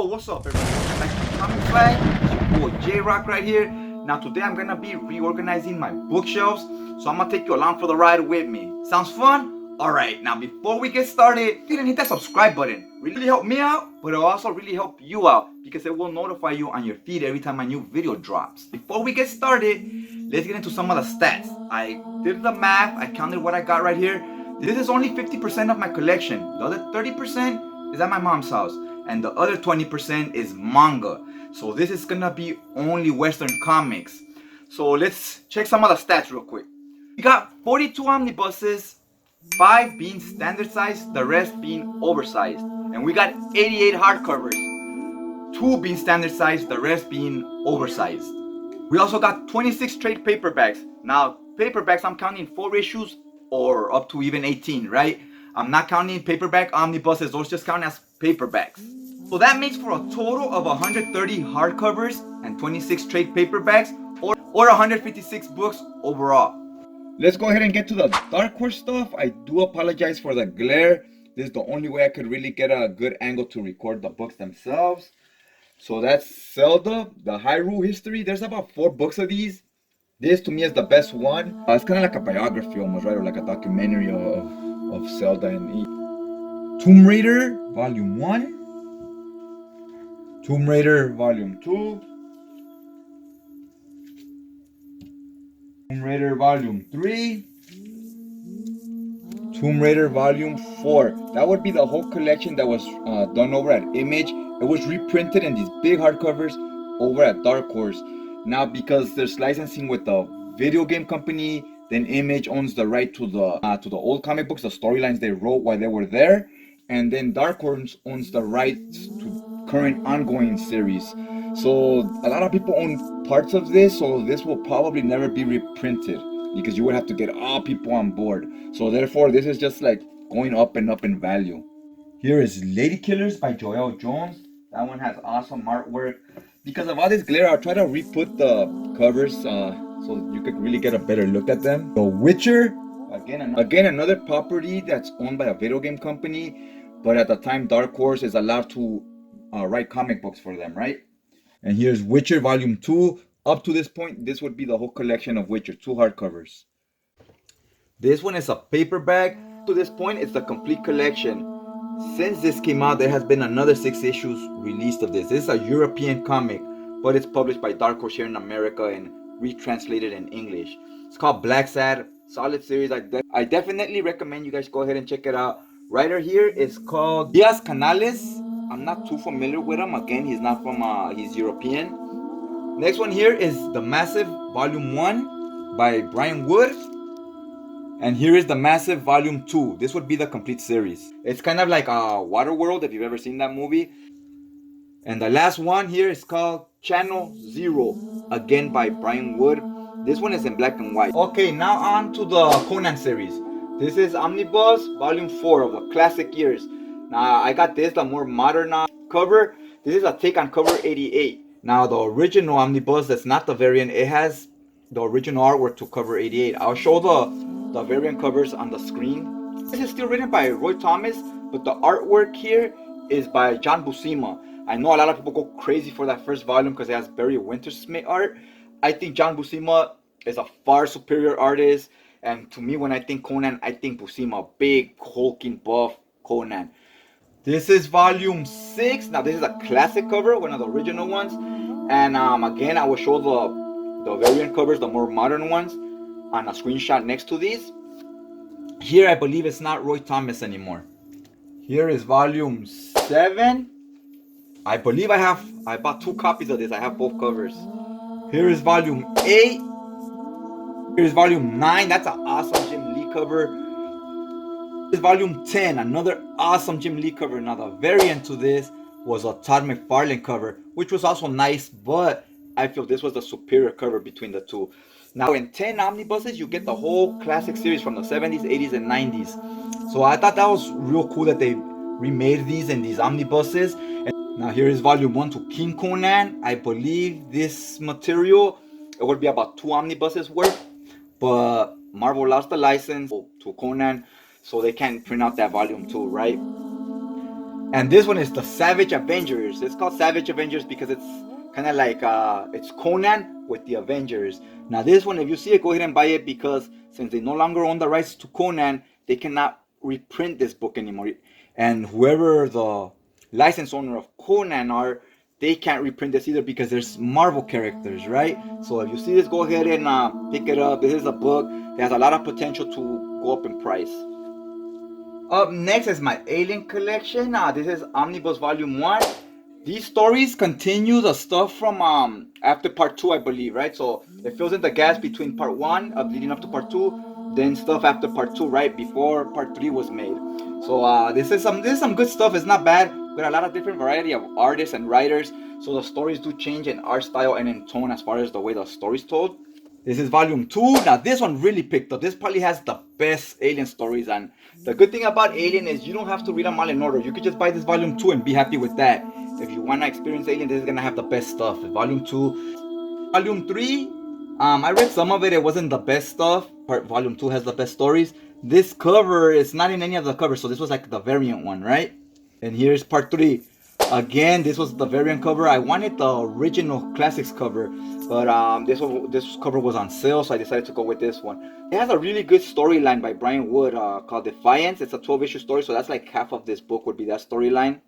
Oh, what's up, everybody? Back to Manga Swag. It's your boy J-Rock right here. Now today I'm gonna be reorganizing my bookshelves, so I'm gonna take you along for the ride with me. Sounds fun? Alright, now before we get started, you didn't hit that subscribe button. Really help me out, but it'll also really help you out because it will notify you on your feed every time a new video drops. Before we get started, let's get into some of the stats. I did the math, I counted what I got right here. This is only 50% of my collection. The other 30% is at my mom's house. And the other 20% is manga. So this is gonna be only Western comics. So let's check some of the stats real quick. We got 42 omnibuses, 5 being standard size, the rest being oversized. And we got 88 hardcovers, 2 being standard size, the rest being oversized. We also got 26 trade paperbacks. Now paperbacks, I'm counting 4 issues or up to even 18, right? I'm not counting paperback omnibuses, those just count as paperbacks. So that makes for a total of 130 hardcovers and 26 trade paperbacks, or 156 books overall. Let's go ahead and get to the Dark Horse stuff. I do apologize for the glare. This is the only way I could really get a good angle to record the books themselves. So that's Zelda, the Hyrule history. There's about 4 books of these. This to me is the best one. It's kind of like a biography almost, right? Or like a documentary of Zelda and Tomb Raider Volume 1. Tomb Raider Volume 2, Tomb Raider Volume 3, Tomb Raider Volume 4. That would be the whole collection that was done over at Image. It was reprinted in these big hardcovers over at Dark Horse. Now because there's licensing with the video game company, then Image owns the right to the old comic books, the storylines they wrote while they were there, and then Dark Horse owns the rights to current ongoing series. So a lot of people own parts of this, so this will probably never be reprinted because you would have to get all people on board. So therefore this is just like going up and up in value. Here is Lady Killers by Joelle Jones. That one has awesome artwork. Because of all this glare, I'll try to re-put the covers so you could really get a better look at them. The Witcher, again another property that's owned by a video game company, but at the time Dark Horse is allowed to write comic books for them, right? And here's Witcher Volume 2. Up to this point, this would be the whole collection of Witcher, 2 hardcovers. This one is a paperback. To this point, it's the complete collection. Since this came out, there has been another 6 issues released of this. This is a European comic, but it's published by Dark Horse here in America and retranslated in English. It's called Black Sad. Solid series. I definitely recommend you guys go ahead and check it out. Writer here is called Diaz Canales. I'm not too familiar with him. Again, he's not from, he's European. Next one here is The Massive Volume 1 by Brian Wood. And here is The Massive Volume 2. This would be the complete series. It's kind of like Waterworld, if you've ever seen that movie. And the last one here is called Channel Zero, again by Brian Wood. This one is in black and white. Okay, now on to the Conan series. This is Omnibus Volume 4 of the classic years. Now I got this, the more modern cover. This is a take on cover 88. Now the original Omnibus, that's not the variant, it has the original artwork to cover 88. I'll show the variant covers on the screen. This is still written by Roy Thomas, but the artwork here is by John Buscema. I know a lot of people go crazy for that first volume because it has Barry Wintersmith art. I think John Buscema is a far superior artist, and to me when I think Conan, I think Buscema, big hulking buff Conan. This is Volume 6. Now this is a classic cover, one of the original ones, and again I will show the variant covers, the more modern ones, on a screenshot next to these. Here I believe it's not Roy Thomas anymore. Here is Volume 7. I believe I bought 2 copies of this. I have both covers. Here is Volume 8. Here's Volume 9. That's an awesome Jim Lee cover. Here's Volume 10. Another awesome Jim Lee cover. Now the variant to this was a Todd McFarlane cover, which was also nice, but I feel this was the superior cover between the two. Now in 10 omnibuses, you get the whole classic series from the 70s, 80s, and 90s. So I thought that was real cool that they remade these in these omnibuses. And now here is Volume 1 to King Conan. I believe this material, it would be about 2 omnibuses worth, but Marvel lost the license to Conan, so they can't print out that Volume 2, right? And this one is the Savage Avengers. It's called Savage Avengers because it's kind of like it's Conan with the Avengers. Now this one, if you see it, go ahead and buy it, because since they no longer own the rights to Conan, they cannot reprint this book anymore. And whoever the license owner of Conan are, they can't reprint this either because there's Marvel characters, right? So if you see this, go ahead and pick it up. This is a book that has a lot of potential to go up in price. Up next is my Alien collection. This is Omnibus Volume 1. These stories continue the stuff from after part 2, I believe, right? So it fills in the gaps between part 1 of leading up to part 2, then stuff after part 2, right before part 3 was made. So this is some good stuff. It's not bad. Got a lot of different variety of artists and writers. So the stories do change in art style and in tone as far as the way the story's told. This is volume 2. Now this one really picked up. This probably has the best Alien stories, and the good thing about Alien is you don't have to read them all in order. You could just buy this volume 2 and be happy with that. If you want to experience Alien, this is gonna have the best stuff. Volume 2. Volume 3, I read some of it. It wasn't the best stuff. Volume 2 has the best stories. This cover is not in any of the covers, so this was like the variant one, right? And here's part 3. Again, this was the variant cover. I wanted the original classics cover, but this cover was on sale, so I decided to go with this one. It has a really good storyline by Brian Wood called Defiance. It's a 12-issue story, so that's like half of this book would be that storyline.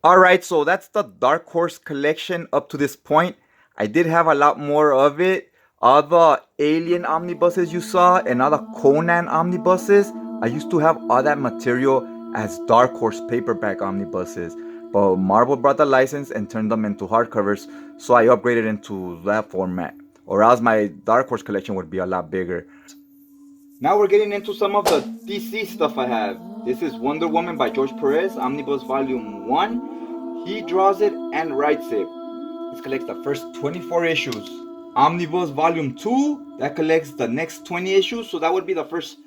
Alright, so that's the Dark Horse collection up to this point. I did have a lot more of it. All the Alien omnibuses you saw and all the Conan omnibuses, I used to have all that material as Dark Horse paperback omnibuses. But Marvel brought the license and turned them into hardcovers, so I upgraded into that format. Or else my Dark Horse collection would be a lot bigger. Now we're getting into some of the DC stuff I have. This is Wonder Woman by George Perez, Omnibus Volume 1. He draws it and writes it. This collects the first 24 issues. Omnibus Volume 2, that collects the next 20 issues, so that would be the first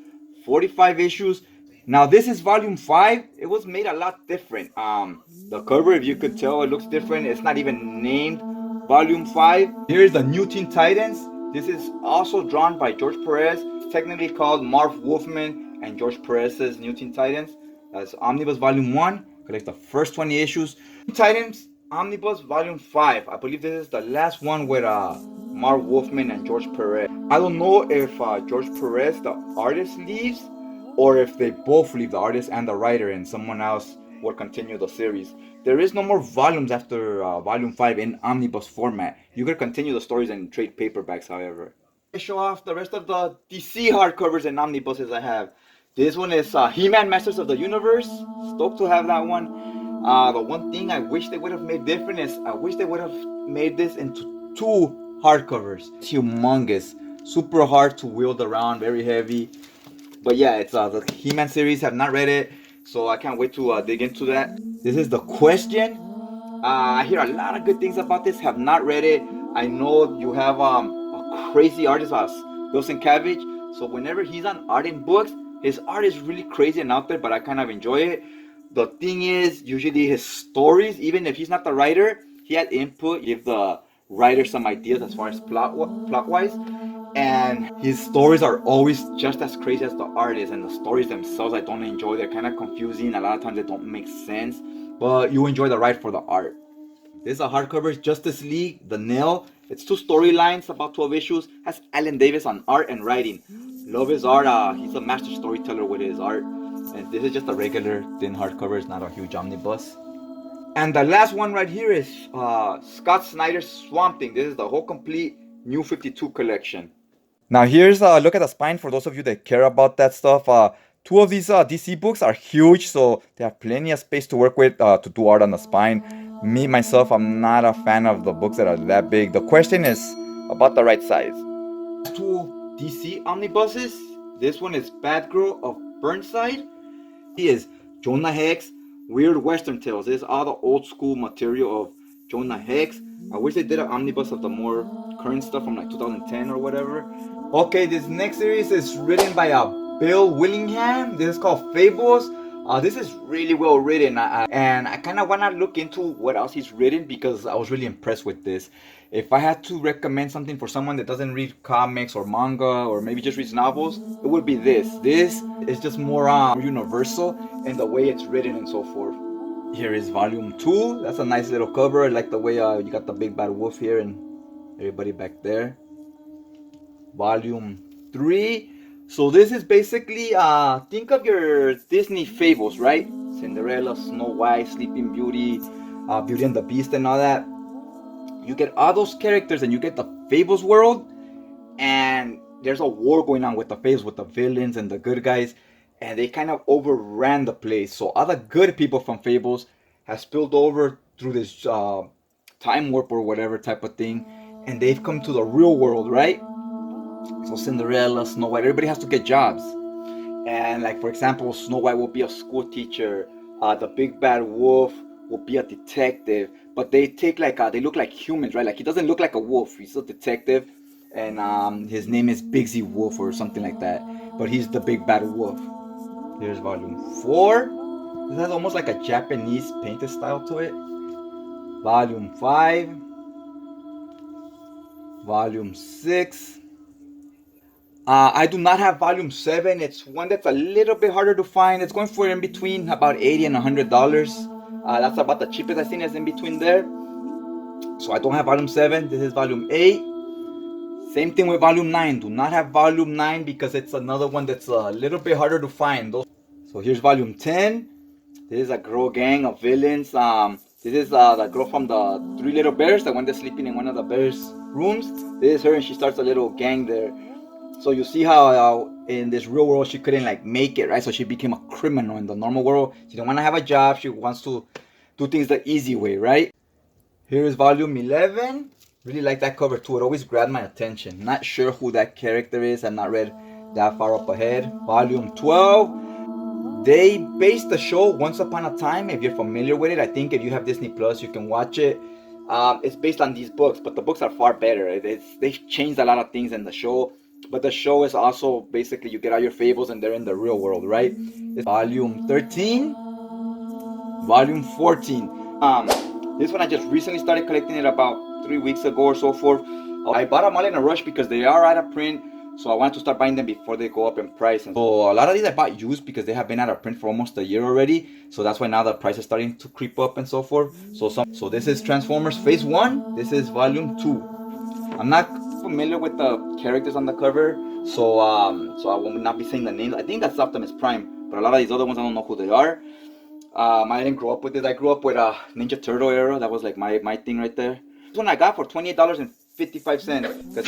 45 issues. Now this is Volume 5. It was made a lot different. The cover, if you could tell, it looks different. It's not even named Volume 5. Here's the New Teen Titans. This is also drawn by George Perez. It's technically called Marv Wolfman and George Perez's New Teen Titans. That's Omnibus Volume 1. Collects the first 20 issues. Titans Omnibus Volume 5. I believe this is the last one with Marv Wolfman and George Perez. I don't know if George Perez, the artist, leaves, or if they both leave, the artist and the writer, and someone else will continue the series. There is no more volumes after Volume 5 in omnibus format. You could continue the stories and trade paperbacks, however. I show off the rest of the DC hardcovers and omnibuses I have. This one is He-Man Masters of the Universe. Stoked to have that one. The one thing I wish they would have made different is I wish they would have made this into 2 hardcovers. It's humongous. Super hard to wield around, very heavy. But yeah, it's the He-Man series. Have not read it, so I can't wait to dig into that. This is The Question. I hear a lot of good things about this. Have not read it. I know you have a crazy artist, Bill Sienkiewicz. So whenever he's on art in books, his art is really crazy and out there, but I kind of enjoy it. The thing is, usually his stories, even if he's not the writer, he had input, give the writer some ideas as far as plot-wise. And his stories are always just as crazy as the art is, and the stories themselves I don't enjoy. They're kind of confusing. A lot of times they don't make sense, but you enjoy the ride for the art. This is a hardcover, Justice League, The Nail. It's 2 storylines, about 12 issues. Has Alan Davis on art and writing. Love his art. He's a master storyteller with his art. And this is just a regular thin hardcover. It's not a huge omnibus. And the last one right here is Scott Snyder's Swamp Thing. This is the whole complete New 52 collection. Now here's a look at the spine for those of you that care about that stuff. 2 of these DC books are huge, so they have plenty of space to work with to do art on the spine. Me, myself, I'm not a fan of the books that are that big. The question is about the right size. 2 DC omnibuses. This one is Batgirl of Burnside. He is Jonah Hex, Weird Western Tales. This is all the old school material of Jonah Hex. I wish they did an omnibus of the more current stuff from like 2010 or whatever. Okay, this next series is written by Bill Willingham. This is called Fables. This is really well written, and I kind of want to look into what else he's written because I was really impressed with this. If I had to recommend something for someone that doesn't read comics or manga or maybe just reads novels, it would be this. This is just more universal in the way it's written and so forth. Here is volume 2. That's a nice little cover. I like the way you got the big bad wolf here and everybody back there. Volume 3. So this is basically, think of your Disney fables, right? Cinderella, Snow White, Sleeping Beauty, Beauty and the Beast and all that. You get all those characters and you get the fables world, and there's a war going on with the fables, with the villains and the good guys, and they kind of overran the place. So all the good people from fables have spilled over through this time warp or whatever type of thing, and they've come to the real world, right? So Cinderella, Snow White, everybody has to get jobs. And like for example, Snow White will be a school teacher. The big bad wolf will be a detective. But they take like they look like humans, right? Like he doesn't look like a wolf. He's a detective, and his name is Bigsy Wolf or something like that. But he's the big bad wolf. Here's volume 4. This has almost like a Japanese painted style to it. Volume 5. Volume 6. I do not have volume 7. It's one that's a little bit harder to find. It's going for in between about $80 and $100. That's about the cheapest I've seen, is in between there. So I don't have volume 7. This is volume 8. Same thing with volume 9. Do not have volume 9 because it's another one that's a little bit harder to find. So here's volume 10. This is a girl gang of villains. This is the girl from the Three Little Bears, the one that's sleeping in one of the bears' rooms. This is her, and she starts a little gang there. So you see how in this real world she couldn't like make it, right? So she became a criminal. In the normal world, she didn't want to have a job. She wants to do things the easy way, right? Here is volume 11. Really like that cover too. It always grabbed my attention. Not sure who that character is. I've not read that far up ahead. Volume 12. They based the show Once Upon a Time. If you're familiar with it, I think if you have Disney Plus, you can watch it. It's based on these books, but the books are far better. They've changed a lot of things in the show. But the show is also basically you get all your fables and they're in the real world, right? It's volume 13, volume 14. This one I just recently started collecting it about 3 weeks ago or so forth. I bought them all in a rush because they are out of print, so I wanted to start buying them before they go up in price. And so a lot of these I bought used because they have been out of print for almost a year already. So that's why now the price is starting to creep up and so forth. So this is Transformers Phase 1. This is volume 2. I'm not familiar with the characters on the cover, so I will not be saying the names. I think that's Optimus Prime, but a lot of these other ones I don't know who they are. I didn't grow up with it. I grew up with Ninja Turtle era. That was like my thing right there. This one I got for $28.55 because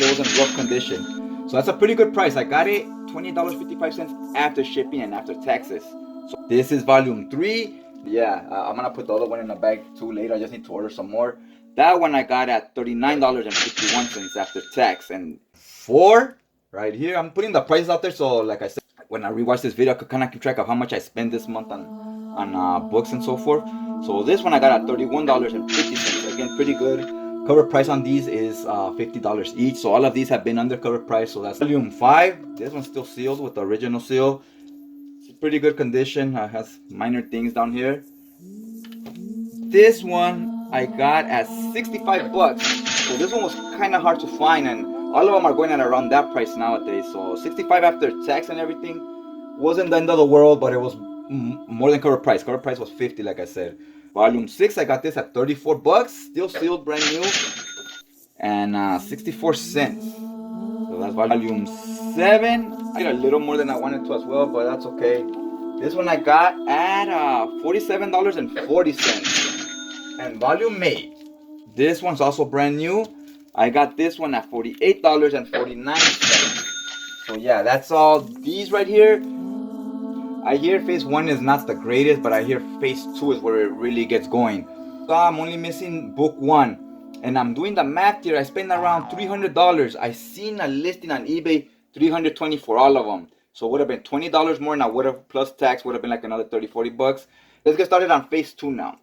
it was in rough condition. So that's a pretty good price. I got it $28.55 after shipping and after taxes. So this is volume 3. Yeah, I'm gonna put the other one in the bag too later. I just need to order some more. That one I got at $39.51 after tax. And 4 right here. I'm putting the prices out there so like I said, when I rewatch this video I could kind of keep track of how much I spent this month on books and so forth. So this one I got at $31.50. Again, pretty good. Cover price on these is $50 each. So all of these have been under cover price. So that's volume 5. This one's still sealed with the original seal. It's pretty good condition. Has minor things down here. This one I got at 65 bucks. So this one was kind of hard to find, and all of them are going at around that price nowadays. So 65 after tax and everything wasn't the end of the world, but it was more than cover price. Cover price was 50, like I said. Volume 6, I got this at 34 bucks, still sealed, brand new, and 64 cents. So that's volume 7. I got a little more than I wanted to as well, but that's okay. This one I got at $47.40. And volume 8. This one's also brand new. I got this one at $48.49. So yeah, that's all these right here. I hear phase 1 is not the greatest, but I hear phase 2 is where it really gets going. So I'm only missing book 1. And I'm doing the math here. I spent around $300. I seen a listing on eBay, $320 for all of them. So it would have been $20 more, and I would have, plus tax, would have been like another 30-40 bucks. Let's get started on phase 2 now.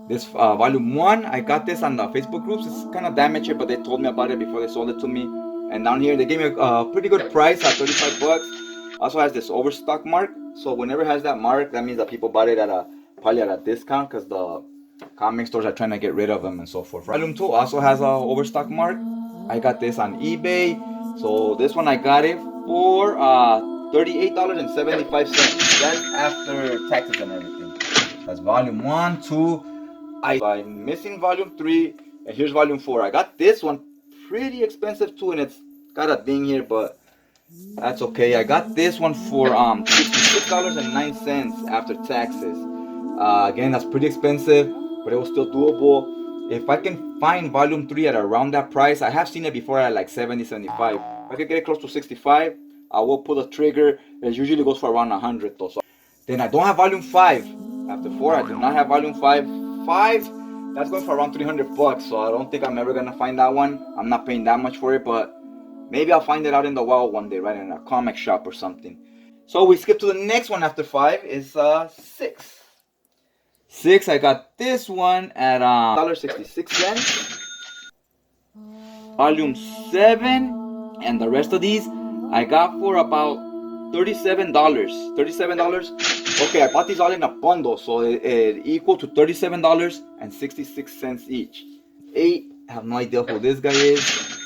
This volume 1, I got this on the Facebook groups. It's kind of damaged here, but they told me about it before they sold it to me. And down here, they gave me a pretty good price at 35 bucks. Also has this overstock mark. So whenever it has that mark, that means that people bought it at probably at a discount because the comic stores are trying to get rid of them and so forth. Volume 2 also has a overstock mark. I got this on eBay. So this one I got it for $38.75. That's after taxes and everything. That's volume 1, 2. I'm missing volume 3, and here's volume 4. I got this one pretty expensive too, and it's got a ding here, but that's okay. I got this one for $66.09 after taxes. Again, that's pretty expensive, but it was still doable. If I can find volume 3 at around that price, I have seen it before at like 70, 75. If I could get it close to 65, I will pull the trigger. It usually goes for around 100 though. So then I don't have volume 5. After 4, I do not have volume 5. 5, that's going for around 300 bucks. So I don't think I'm ever gonna find that one. I'm not paying that much for it, but maybe I'll find it out in the wild one day, right, in a comic shop or something. So we skip to the next one after 5 is 6. 6, I got this one at $1.66. Volume 7 and the rest of these I got for about $37. $37. Okay, I bought these all in a bundle, so it equal to $37.66 each. 8, I have no idea who this guy is.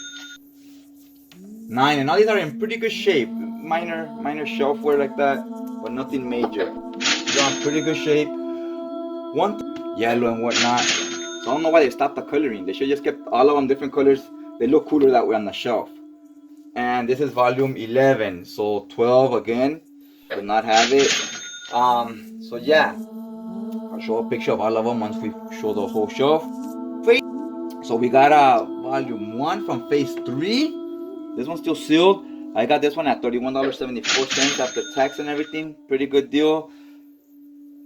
9, and all these are in pretty good shape. Minor shelfware like that, but nothing major. They're in pretty good shape. 1, yellow and whatnot. So I don't know why they stopped the coloring. They should just kept all of them different colors. They look cooler that way on the shelf. And this is volume 11. So 12 again, did not have it. So yeah, I'll show a picture of all of them once we show the whole shelf. So we got volume 1 from phase 3. This one's still sealed. I got this one at $31.74 after tax and everything. Pretty good deal.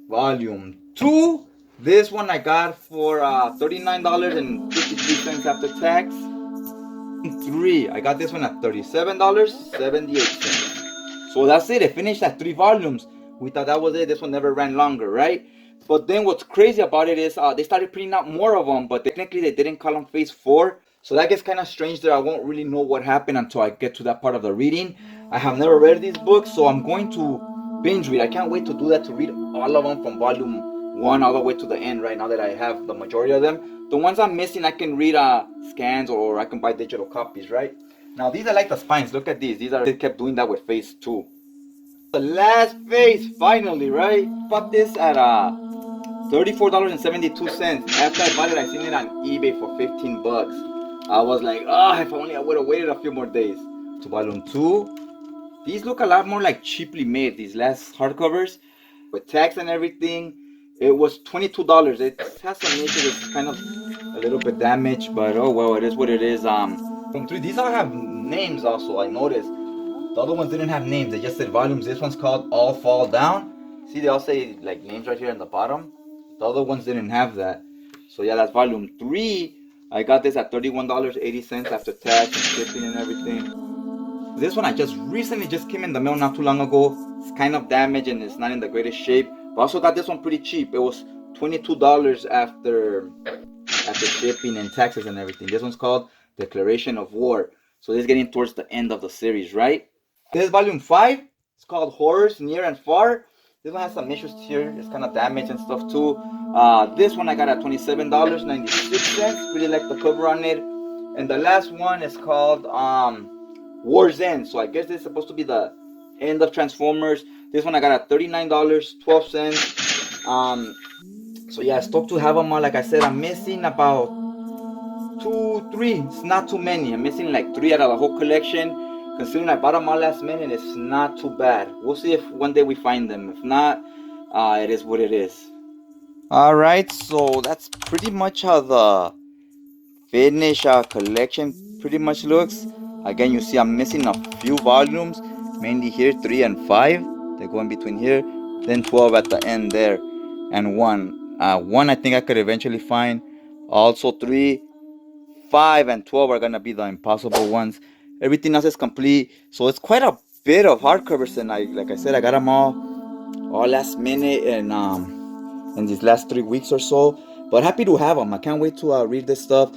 Volume 2. This one I got for $39.53 after tax. 3. I got this one at $37.78. So that's it. It finished at 3 volumes. We thought that was it. This one never ran longer, right? But then what's crazy about it is they started printing out more of them, but technically they didn't call them phase 4. So that gets kind of strange there. I won't really know what happened until I get to that part of the reading. I have never read these books, so I'm going to binge read. I can't wait to do that, to read all of them from volume 1 all the way to the end right now that I have the majority of them. The ones I'm missing, I can read scans, or I can buy digital copies, right? Now these are like the spines. Look at these. They kept doing that with phase 2. The last phase, finally, right? Bought this at $34.72. After I bought it, I seen it on eBay for 15 bucks. I was like, if only I would have waited a few more days. To volume 2. These look a lot more like cheaply made, these last hardcovers. With tax and everything, it was $22. It has some issues, it's kind of a little bit damaged, but oh well, it is what it is. Volume 3, these all have names also, I noticed. The other ones didn't have names, they just said volumes. This one's called All Fall Down. See, they all say like names right here in the bottom. The other ones didn't have that. So yeah, that's volume 3. I got this at $31.80 after tax and shipping and everything. This one I just recently came in the mail not too long ago. It's kind of damaged and it's not in the greatest shape. But I also got this one pretty cheap. It was $22 after shipping and taxes and everything. This one's called Declaration of War. So this is getting towards the end of the series, right? This is volume 5. It's called Horrors Near and Far. This one has some issues here. It's kind of damaged and stuff too. This one I got at $27.96. Really like the cover on it. And the last one is called War's End. So I guess this is supposed to be the end of Transformers. This one I got at $39.12. So yeah, stoked to have them all. Like I said, I'm missing about 2, 3. It's not too many. I'm missing like 3 out of the whole collection. Considering I bought them all last minute, it's not too bad. We'll see if one day we find them. If not, it is what it is. Alright, so that's pretty much how the finished collection pretty much looks. Again, you see I'm missing a few volumes, mainly here 3 and 5. They go in between here, then 12 at the end there, and 1. 1 I think I could eventually find. Also 3, 5, and 12 are gonna be the impossible ones. Everything else is complete. So it's quite a bit of hardcovers, and like I said, I got them all last minute and in these last 3 weeks or so. But happy to have them. I can't wait to read this stuff.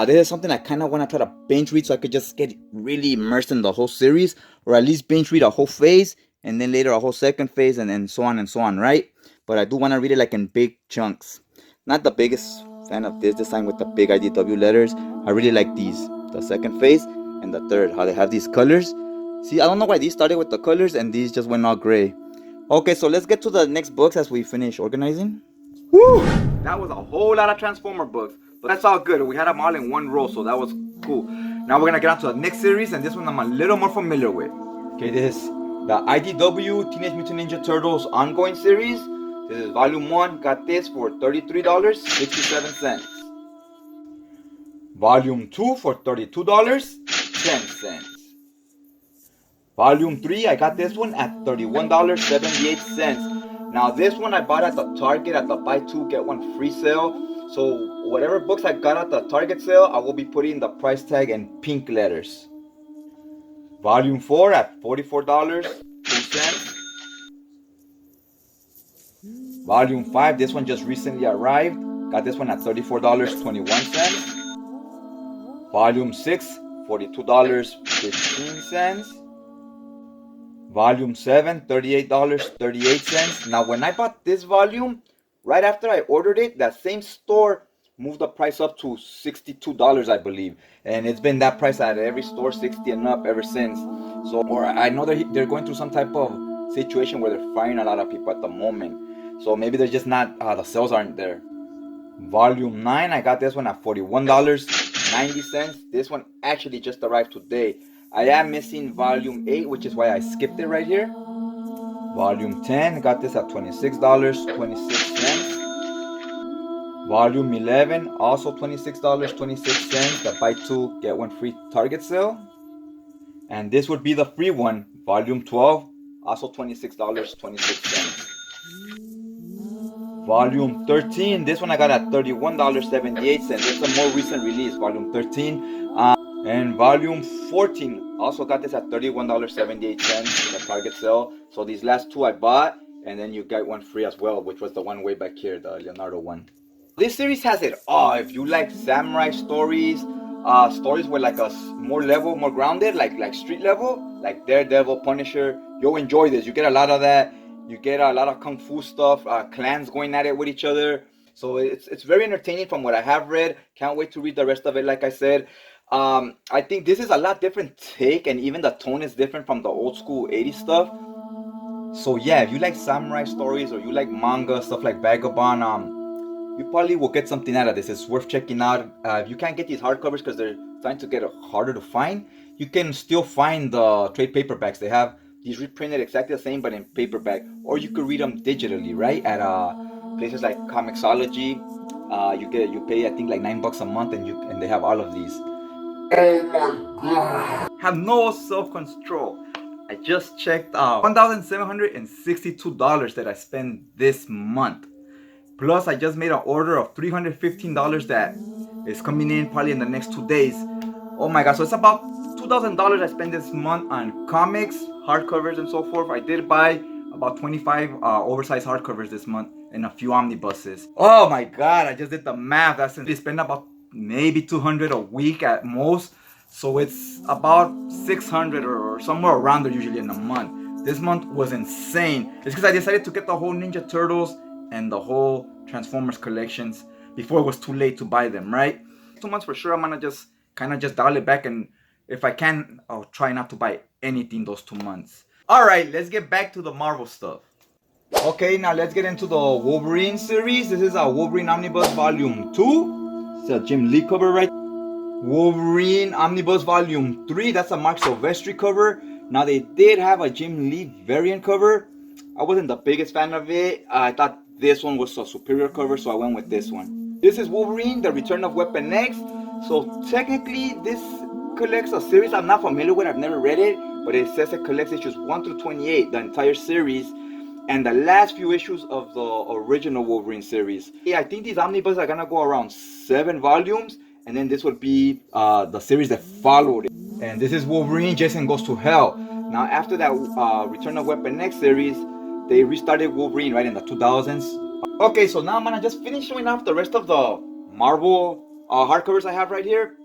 This is something I kind of want to try to binge read so I could just get really immersed in the whole series, or at least binge read a whole phase and then later a whole second phase and so on and so on, right? But I do want to read it like in big chunks. Not the biggest fan of this design with the big IDW letters. I really like these, the second phase and the third, how they have these colors. See, I don't know why these started with the colors and these just went all gray. Okay, so let's get to the next books as we finish organizing. Woo! That was a whole lot of Transformer books. But that's all good. We had them all in one row, so that was cool. Now we're gonna get on to the next series, and this one I'm a little more familiar with. Okay, this is the IDW Teenage Mutant Ninja Turtles ongoing series. This is volume 1. Got this for $33.67. Volume 2 for $32.10. Volume 3, I got this one at $31.78. Now this one I bought at the Target at the buy two get one free sale. So whatever books I got at the Target sale, I will be putting the price tag in pink letters. Volume 4 at $44.02. Volume 5, this one just recently arrived. Got this one at $34.21. Volume 6, $42.15. Volume 7, $38.38. Now, when I bought this volume, right after I ordered it, that same store moved the price up to $62, I believe. And it's been that price at every store, 60 and up, ever since. So, or I know they're going through some type of situation where they're firing a lot of people at the moment. So maybe they're just not, the sales aren't there. Volume 9, I got this one at $41.90. This one actually just arrived today. I am missing volume 8, which is why I skipped it right here. Volume 10, got this at $26.26. Volume 11, also $26.26. The buy two, get one free Target sale. And this would be the free one, volume 12, also $26.26. Volume 13, this one I got at $31.78. It's a more recent release, volume 13. And volume 14, also got this at $31.78 in the Target sale. So these last two I bought, and then you got one free as well, which was the one way back here, the Leonardo one. This series has it all. If you like samurai stories, stories with like a more level, more grounded, like street level, like Daredevil, Punisher, you'll enjoy this. You get a lot of that. You get a lot of kung fu stuff, clans going at it with each other. So it's very entertaining from what I have read. Can't wait to read the rest of it, like I said. I think this is a lot different take, and even the tone is different from the old school 80s stuff. So yeah, if you like samurai stories or you like manga, stuff like Vagabond, you probably will get something out of this. It's worth checking out. If you can't get these hardcovers because they're starting to get harder to find, you can still find the trade paperbacks. They have these reprinted exactly the same but in paperback, or you could read them digitally, right? At places like Comixology. You pay I think like $9 a month, and they have all of these. Oh my god! Have no self-control. I just checked $1,762 that I spent this month. Plus, I just made an order of $315 that is coming in probably in the next 2 days. Oh my god, so it's about $2,000 I spent this month on comics, hardcovers, and so forth. I did buy about 25 oversized hardcovers this month and a few omnibuses. Oh my god, I just did the math. That's they spend about maybe $200 a week at most. So it's about $600 or somewhere around there usually in a month. This month was insane. It's because I decided to get the whole Ninja Turtles and the whole Transformers collections before it was too late to buy them, right? 2 months for sure, I'm gonna just kind of just dial it back, and if I can, I'll try not to buy anything those 2 months. Alright, let's get back to the Marvel stuff. Okay, now let's get into the Wolverine series. This is a Wolverine Omnibus Volume 2. It's a Jim Lee cover, right? Wolverine Omnibus Volume 3, that's a Mark Silvestri cover. Now they did have a Jim Lee variant cover. I wasn't the biggest fan of it. I thought this one was a superior cover, so I went with this one. This is Wolverine, The Return of Weapon X. So technically this collects a series I'm not familiar with, I've never read it, but it says it collects issues 1 through 28, the entire series, and the last few issues of the original Wolverine series. Yeah, I think these omnibus are gonna go around 7 volumes, and then this would be the series that followed it. And this is Wolverine, Jason Goes to Hell. Now after that Return of Weapon X series, they restarted Wolverine right in the 2000s. Okay, so now I'm gonna just finish showing off the rest of the Marvel hardcovers I have right here.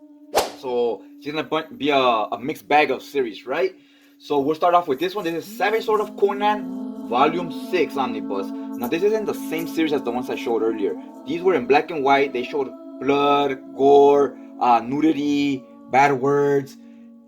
So it's gonna be a mixed bag of series, right? So we'll start off with this one. This is Savage Sword of Conan, Volume 6 Omnibus. Now this isn't the same series as the ones I showed earlier. These were in black and white. They showed blood, gore, nudity, bad words.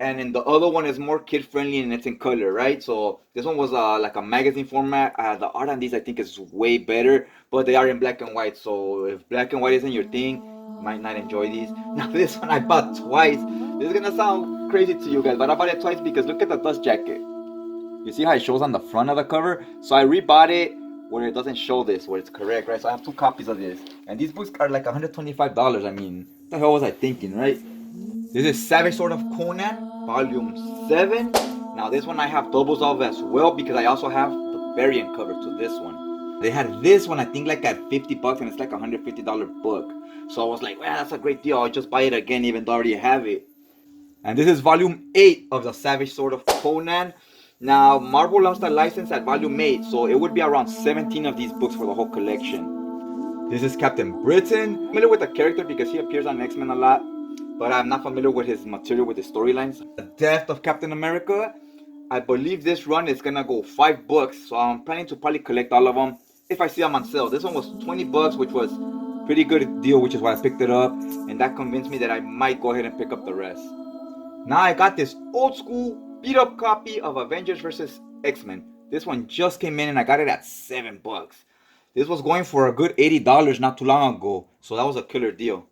and then the other one is more kid friendly and it's in color, right? So this one was like a magazine format. The art on these I think is way better, but they are in black and white. So if black and white isn't your thing, you might not enjoy these. Now this one I bought twice. This is gonna sound crazy to you guys, but I bought it twice because look at the dust jacket. You see how it shows on the front of the cover? So I rebought it where it doesn't show this, where it's correct, right? So I have 2 copies of this. And these books are like $125. I mean, what the hell was I thinking, right? This is Savage Sword of Conan, Volume 7. Now this one I have doubles of as well because I also have the variant cover to this one. They had this one I think like at $50 and it's like a $150 book. So I was like, well, that's a great deal. I'll just buy it again even though I already have it. And this is Volume 8 of the Savage Sword of Conan. Now, Marvel lost the license at Volume 8, so it would be around 17 of these books for the whole collection. This is Captain Britain. I'm familiar with the character because he appears on X-Men a lot, but I'm not familiar with his material, with his storylines. The Death of Captain America. I believe this run is gonna go 5 books, so I'm planning to probably collect all of them if I see them on sale. This one was $20, which was a pretty good deal, which is why I picked it up, and that convinced me that I might go ahead and pick up the rest. Now I got this old school beat up copy of Avengers vs. X-Men. This one just came in and I got it at $7. This was going for a good $80 not too long ago, so that was a killer deal.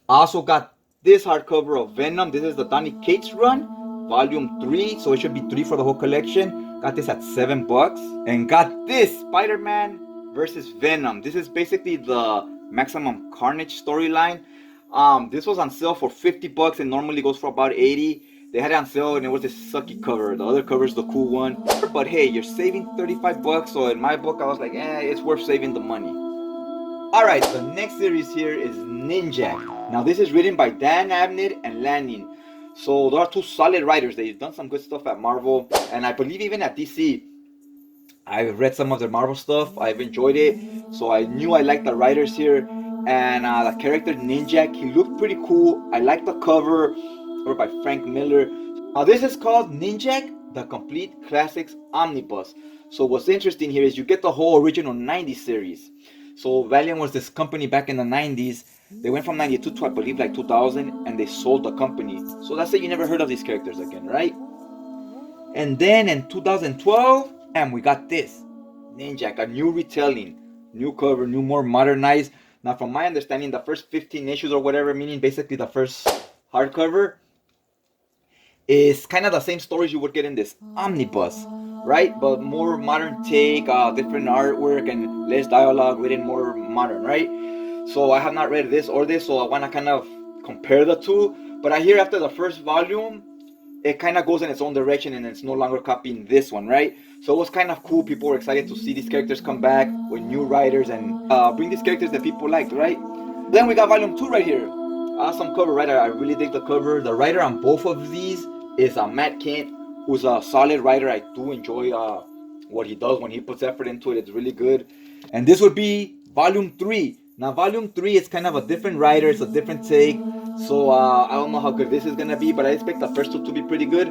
I also got this hardcover of Venom. This is the Donny Cates run, Volume 3, so it should be 3 for the whole collection. Got this at $7. And got this Spider-Man vs. Venom. This is basically the Maximum Carnage storyline. This was on sale for $50 and normally goes for about $80. They had it on sale and it was this sucky cover. The other cover is the cool one. But hey, you're saving $35, so in my book I was like, it's worth saving the money. Alright, the next series here is Ninjak. Now this is written by Dan Abnett and Lanning. So there are 2 solid writers. They've done some good stuff at Marvel, and I believe even at DC. I've read some of their Marvel stuff. I've enjoyed it. So I knew I liked the writers here. And the character Ninjak, he looked pretty cool. I liked the cover by Frank Miller. Now this is called Ninjak, the Complete Classics Omnibus. So what's interesting here is you get the whole original 90s series. So Valiant was this company back in the 90s. They went from 92 to I believe like 2000 and they sold the company. So that's it, you never heard of these characters again, right? And then in 2012, and we got this Ninjak, a new retelling, new cover, new, more modernized. Now from my understanding, the first 15 issues or whatever, meaning basically the first hardcover, is kind of the same stories you would get in this omnibus, right? But more modern take, different artwork and less dialogue, written more modern, right? So I have not read this or this, so I want to kind of compare the two. But I hear after the first volume, it kind of goes in its own direction and it's no longer copying this one, right? So it was kind of cool. People were excited to see these characters come back with new writers and bring these characters that people liked, right? Then we got volume 2 right here. Awesome cover, right? I really dig the cover. The writer on both of these is Matt Kent, who's a solid writer. I do enjoy what he does when he puts effort into it. It's really good. And this would be volume 3. Now volume 3 is kind of a different writer. It's a different take. So I don't know how good this is going to be, but I expect the first 2 to be pretty good.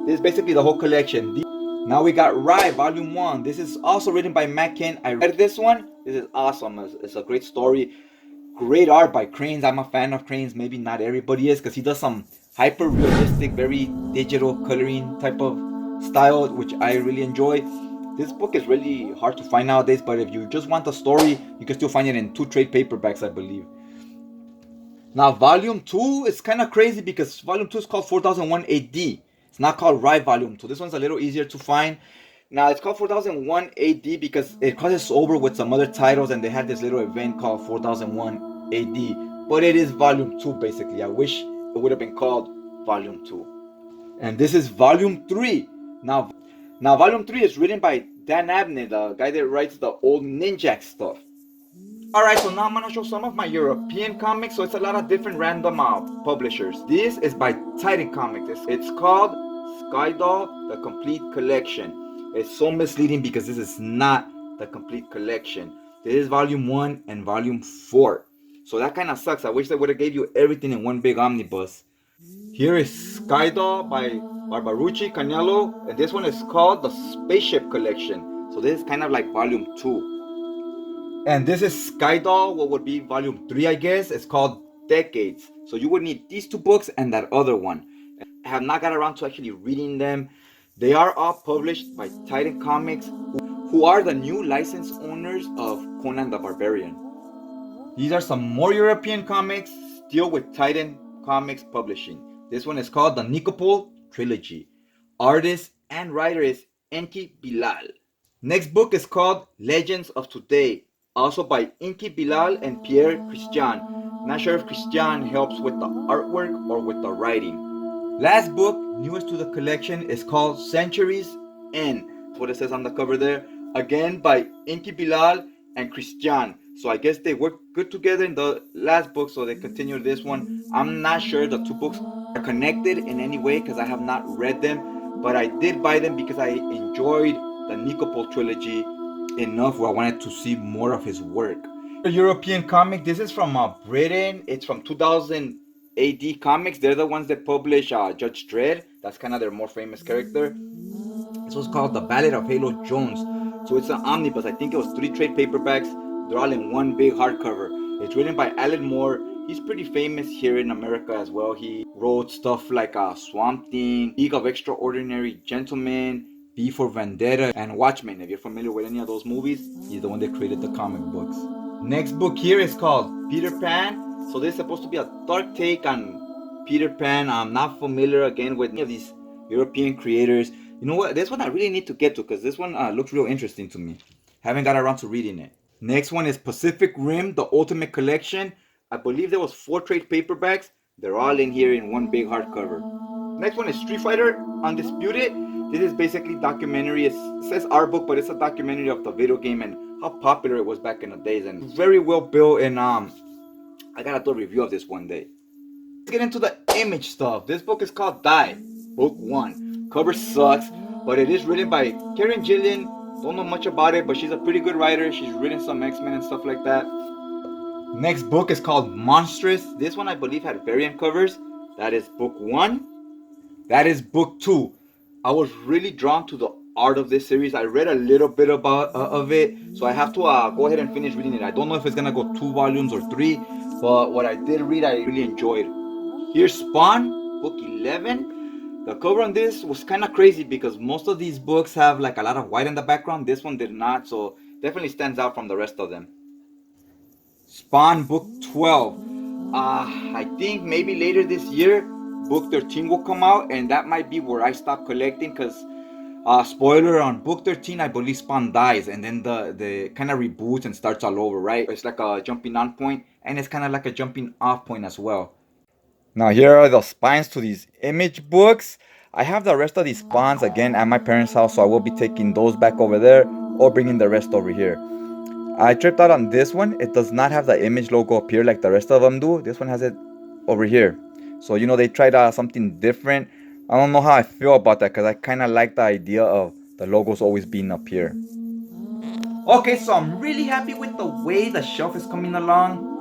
This is basically the whole collection. Now we got Rye, volume 1. This is also written by Matt Kent. I read this one. This is awesome. It's a great story. Great art by Cranes. I'm a fan of Cranes. Maybe not everybody is, because he does some hyper realistic, very digital coloring type of style, which I really enjoy. This book is really hard to find nowadays, but if you just want the story, you can still find it in 2 trade paperbacks, I believe. Now volume 2 is kind of crazy because volume 2 is called 4001 AD. It's not called Rye volume 2. This one's a little easier to find. Now it's called 4001 AD because it crosses over with some other titles and they had this little event called 4001 AD. But it is volume 2 basically. I wish it would have been called volume 2. And this is volume 3. Now volume 3 is written by Dan Abnett, the guy that writes the old Ninjak stuff. Alright, so now I'm going to show some of my European comics. So it's a lot of different random publishers. This is by Titan Comics. It's called Skydoll, the Complete Collection. It's so misleading because this is not the complete collection. This is volume 1 and volume 4. So that kind of sucks. I wish they would have gave you everything in one big omnibus. Here is Skydoll by Barbarucci Canelo, and this one is called the Spaceship Collection. So this is kind of like volume 2. And this is Skydoll, what would be volume 3, I guess. It's called Decades. So you would need these 2 books and that other one. I have not got around to actually reading them. They are all published by Titan Comics, who are the new license owners of Conan the Barbarian. These are some more European comics, still with Titan Comics Publishing. This one is called the Nikopol Trilogy. Artist and writer is Enki Bilal. Next book is called Legends of Today, also by Enki Bilal and Pierre Christian. Not sure if Christian helps with the artwork or with the writing. Last book, newest to the collection, is called Centuries End. That's what it says on the cover there. Again by Enki Bilal and Christian. So I guess they worked good together in the last book, so they continue this one. I'm not sure the two books are connected in any way because I have not read them, but I did buy them because I enjoyed the Nikopol trilogy enough where I wanted to see more of his work. A European comic. This is from Britain. It's from 2000 AD Comics. They're the ones that publish Judge Dredd. That's kind of their more famous character. This was called The Ballad of Halo Jones. So it's an omnibus. I think it was 3 trade paperbacks. They're all in one big hardcover. It's written by Alan Moore. He's pretty famous here in America as well. He wrote stuff like Swamp Thing, League of Extraordinary Gentlemen, V for Vendetta, and Watchmen. If you're familiar with any of those movies, he's the one that created the comic books. Next book here is called Peter Pan. So this is supposed to be a dark take on Peter Pan. I'm not familiar again with any of these European creators. You know what? This one I really need to get to because this one looks real interesting to me. Haven't got around to reading it. Next one is Pacific Rim, the Ultimate Collection. I believe there was 4 trade paperbacks. They're all in here in one big hardcover. Next one is Street Fighter Undisputed. This is basically documentary. It says our book, but it's a documentary of the video game and how popular it was back in the days. And very well built. And I gotta do a review of this one day. Let's get into the image stuff. This book is called Die, Book 1. Cover sucks, but it is written by Karen Gillian. Don't know much about it, but she's a pretty good writer. She's written some X-Men and stuff like that. Next book is called Monstrous. This one I believe had variant covers. That is book 1. That is book 2. I was really drawn to the art of this series. I read a little bit about of it, so I have to go ahead and finish reading it. I don't know if it's gonna go 2 volumes or 3, but what I did read, I really enjoyed. Here's Spawn, book 11. The cover on this was kind of crazy because most of these books have like a lot of white in the background. This one did not, so definitely stands out from the rest of them. Spawn book 12. I think maybe later this year, book 13 will come out, and that might be where I stop collecting because spoiler on book 13, I believe Spawn dies, and then the kind of reboots and starts all over, right? It's like a jumping on point, and it's kind of like a jumping off point as well. Now here are the spines to these image books. I have the rest of these spawns again at my parents' house, so I will be taking those back over there or bringing the rest over here. I tripped out on this one. It does not have the image logo up here like the rest of them do. This one has it over here. So, you know, they tried something different. I don't know how I feel about that because I kind of like the idea of the logos always being up here. Okay, so I'm really happy with the way the shelf is coming along.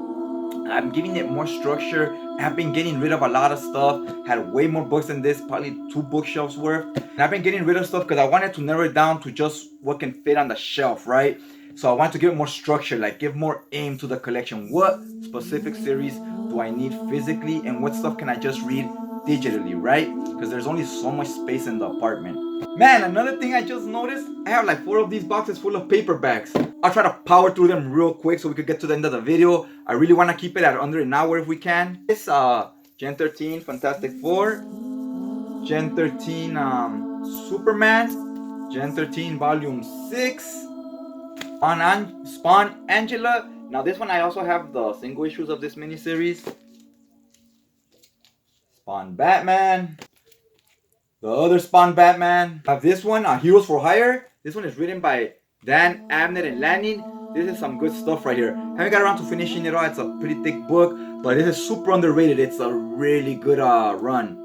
I'm giving it more structure. I've been getting rid of a lot of stuff. Had way more books than this, probably 2 bookshelves worth. And I've been getting rid of stuff because I wanted to narrow it down to just what can fit on the shelf, right? So I want to give it more structure, like give more aim to the collection. What specific series do I need physically, and what stuff can I just read digitally, right? Because there's only so much space in the apartment. Man, another thing I just noticed, I have like 4 of these boxes full of paperbacks. I'll try to power through them real quick so we could get to the end of the video. I really want to keep it at under an hour if we can. This Gen 13 Fantastic Four, Gen 13 Superman, Gen 13 Volume 6, Spawn Angela. Now this one I also have the single issues of this miniseries. Spawn Batman. The other Spawn Batman. I have this one, Heroes for Hire. This one is written by Dan Abnett and Lanning. This is some good stuff right here. Haven't got around to finishing it all. It's a pretty thick book, but this is super underrated. It's a really good run.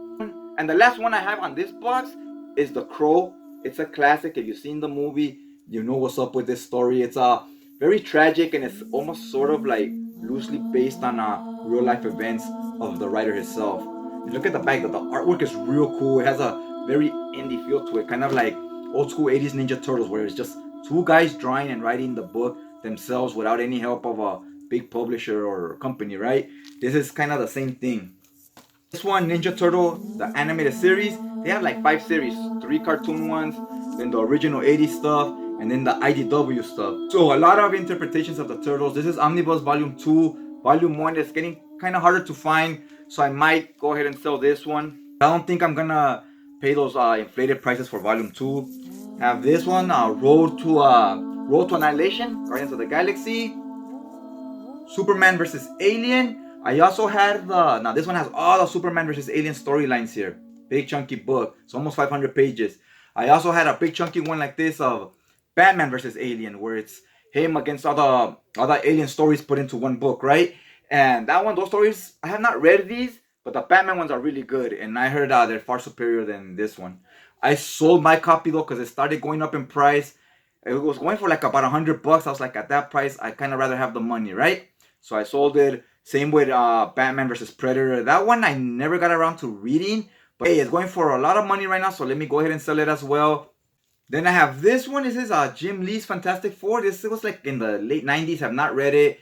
And the last one I have on this box is The Crow. It's a classic. If you've seen the movie, you know what's up with this story. It's very tragic, and it's almost sort of like loosely based on real life events of the writer himself. You look at the back, the artwork is real cool. It has a very indie feel to it, kind of like old school 80s Ninja Turtles, where it's just 2 guys drawing and writing the book themselves without any help of a big publisher or company, right? This is kind of the same thing. This one, Ninja Turtle, the animated series, they have like 5 series, 3 cartoon ones, then the original 80s stuff, and then the IDW stuff. So a lot of interpretations of the Turtles. This is Omnibus Volume 2. Volume 1 is getting kind of harder to find, so I might go ahead and sell this one. I don't think I'm gonna pay those inflated prices for Volume 2. Have this one, Road to Annihilation, Guardians of the Galaxy, Superman versus Alien. I also had now this one has all the Superman versus Alien storylines here. Big chunky book. It's almost 500 pages. I also had a big chunky one like this of Batman versus Alien, where it's him against all the alien stories put into one book, right? And that one, those stories, I have not read these, but the Batman ones are really good, and I heard they're far superior than this one. I sold my copy though because it started going up in price. It was going for like about $100. I was like, at that price, I kind of rather have the money, right? So I sold it. Same with Batman versus Predator. That one I never got around to reading. But hey, it's going for a lot of money right now. So let me go ahead and sell it as well. Then I have this one. This is Jim Lee's Fantastic Four. This was like in the late 90s. I've not read it.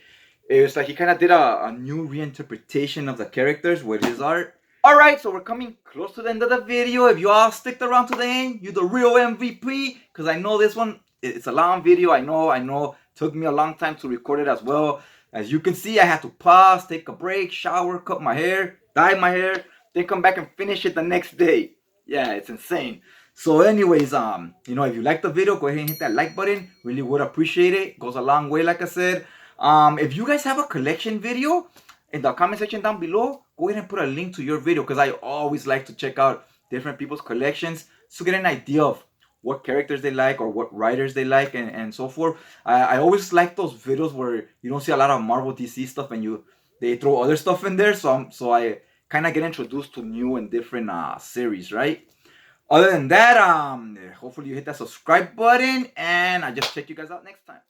It was like he kind of did a new reinterpretation of the characters with his art. Alright, so we're coming close to the end of the video. If you all sticked around to the end, you're the real MVP. Because I know this one, it's a long video. I know. Took me a long time to record it as well. As you can see, I had to pause, take a break, shower, cut my hair, dye my hair, then come back and finish it the next day. Yeah, it's insane. So anyways, if you like the video, go ahead and hit that like button. Really would appreciate it. It goes a long way, like I said. If you guys have a collection video, in the comment section down below, go ahead and put a link to your video, because I always like to check out different people's collections to get an idea of what characters they like or what writers they like and so forth. I always like those videos where you don't see a lot of Marvel DC stuff and they throw other stuff in there, so I kind of get introduced to new and different series, right? Other than that, hopefully you hit that subscribe button, and I just check you guys out next time.